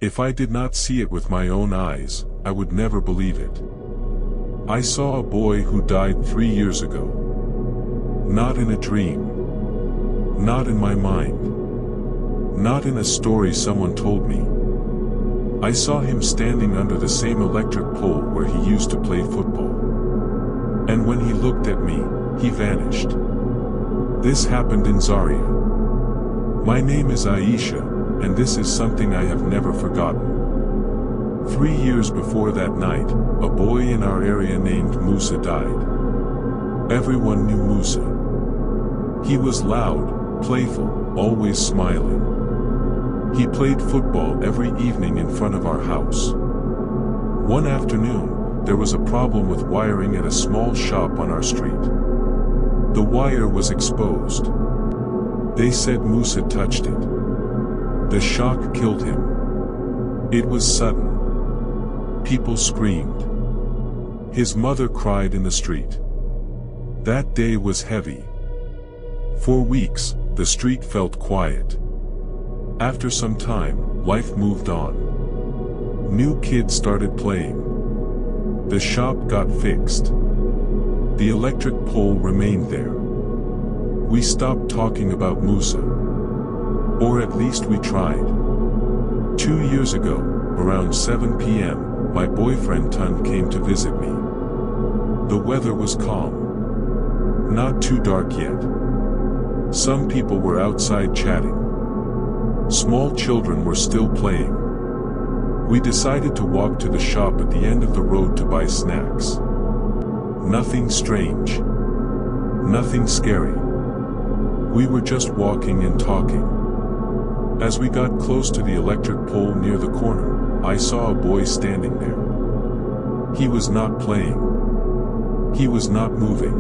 If I did not see it with my own eyes, I would never believe it. I saw a boy who died 3 years ago. Not in a dream. Not in my mind. Not in a story someone told me. I saw him standing under the same electric pole where he used to play football. And when he looked at me, he vanished. This happened in Zaria. My name is Aisha, and this is something I have never forgotten. 3 years before that night, a boy in our area named Musa died. Everyone knew Musa. He was loud, playful, always smiling. He played football every evening in front of our house. One afternoon, there was a problem with wiring at a small shop on our street. The wire was exposed. They said Musa touched it. The shock killed him. It was sudden. People screamed. His mother cried in the street. That day was heavy. For weeks, the street felt quiet. After some time, life moved on. New kids started playing. The shop got fixed. The electric pole remained there. We stopped talking about Musa. Or at least we tried. 2 years ago, around 7 p.m., my boyfriend Tun came to visit me. The weather was calm. Not too dark yet. Some people were outside chatting. Small children were still playing. We decided to walk to the shop at the end of the road to buy snacks. Nothing strange. Nothing scary. We were just walking and talking. As we got close to the electric pole near the corner, I saw a boy standing there. He was not playing. He was not moving.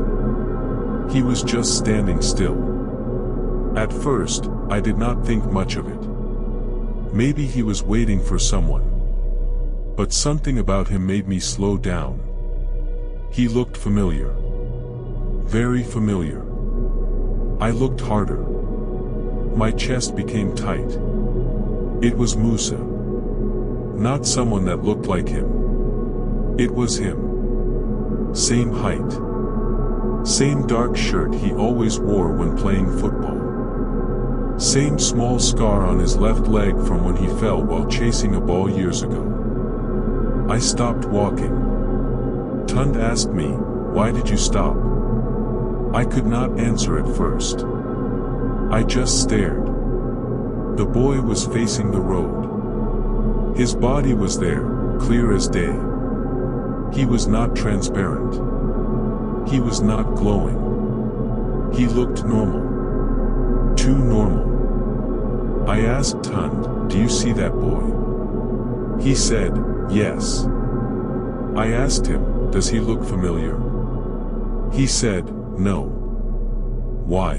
He was just standing still. At first, I did not think much of it. Maybe he was waiting for someone. But something about him made me slow down. He looked familiar. Very familiar. I looked harder. My chest became tight. It was Musa. Not someone that looked like him. It was him. Same height. Same dark shirt he always wore when playing football. Same small scar on his left leg from when he fell while chasing a ball years ago. I stopped walking. Tund asked me, "Why did you stop?" I could not answer at first. I just stared. The boy was facing the road. His body was there, clear as day. He was not transparent. He was not glowing. He looked normal. Too normal. I asked Tund, "Do you see that boy?" He said, "Yes." I asked him, "Does he look familiar?" He said, "No." Why?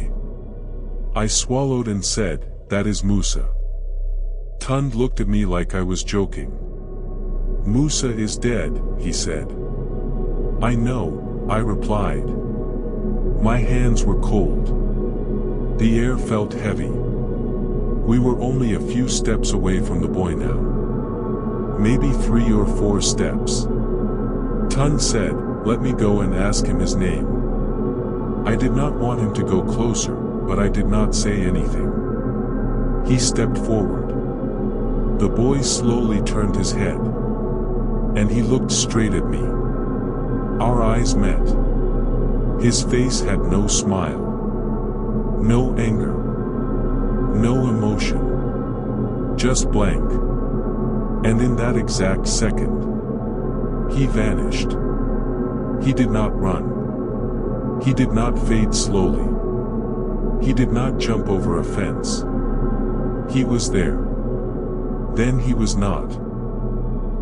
I swallowed and said, "That is Musa." Tund looked at me like I was joking. "Musa is dead," he said. "I know," I replied. My hands were cold. The air felt heavy. We were only a few steps away from the boy now. Maybe 3 or 4 steps. Tund said, "Let me go and ask him his name." I did not want him to go closer, but I did not say anything. He stepped forward. The boy slowly turned his head. And he looked straight at me. Our eyes met. His face had no smile. No anger. No emotion. Just blank. And in that exact second, he vanished. He did not run. He did not fade slowly. He did not jump over a fence. He was there. Then he was not.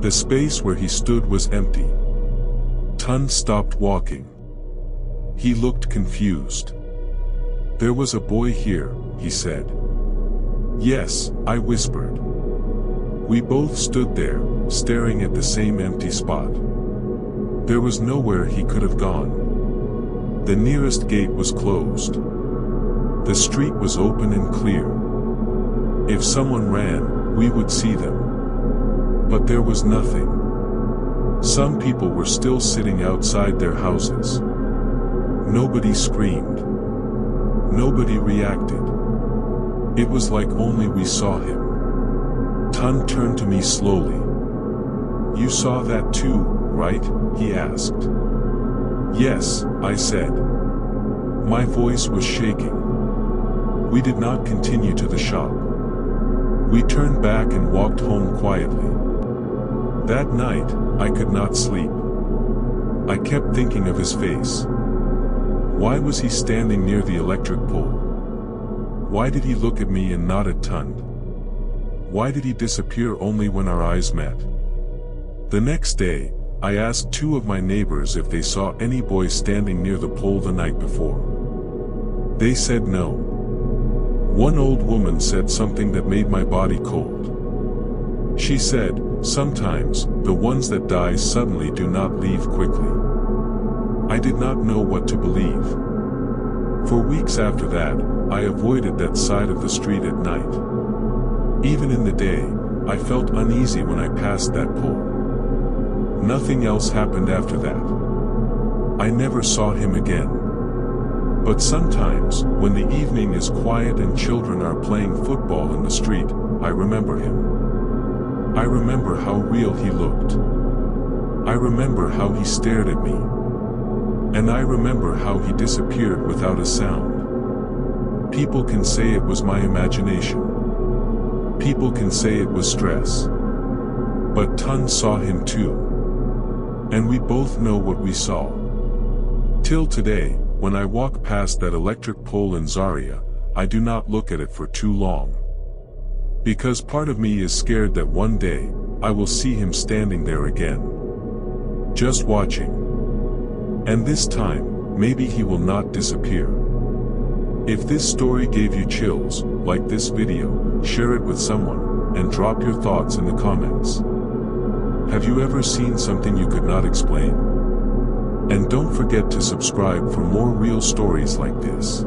The space where he stood was empty. Tund stopped walking. He looked confused. "There was a boy here," he said. "Yes," I whispered. We both stood there, staring at the same empty spot. There was nowhere he could have gone. The nearest gate was closed. The street was open and clear. If someone ran, we would see them. But there was nothing. Some people were still sitting outside their houses. Nobody screamed. Nobody reacted. It was like only we saw him. Tun turned to me slowly. "You saw that too, right?" he asked. "Yes," I said. My voice was shaking. We did not continue to the shop. We turned back and walked home quietly. That night, I could not sleep. I kept thinking of his face. Why was he standing near the electric pole? Why did he look at me and not at Tun? Why did he disappear only when our eyes met? The next day, I asked 2 of my neighbors if they saw any boy standing near the pole the night before. They said no. One old woman said something that made my body cold. She said, "Sometimes, the ones that die suddenly do not leave quickly." I did not know what to believe. For weeks after that, I avoided that side of the street at night. Even in the day, I felt uneasy when I passed that pole. Nothing else happened after that. I never saw him again. But sometimes, when the evening is quiet and children are playing football in the street, I remember him. I remember how real he looked. I remember how he stared at me. And I remember how he disappeared without a sound. People can say it was my imagination. People can say it was stress. But Tun saw him too. And we both know what we saw. Till today, when I walk past that electric pole in Zaria, I do not look at it for too long. Because part of me is scared that one day, I will see him standing there again. Just watching. And this time, maybe he will not disappear. If this story gave you chills, like this video, share it with someone, and drop your thoughts in the comments. Have you ever seen something you could not explain? And don't forget to subscribe for more real stories like this.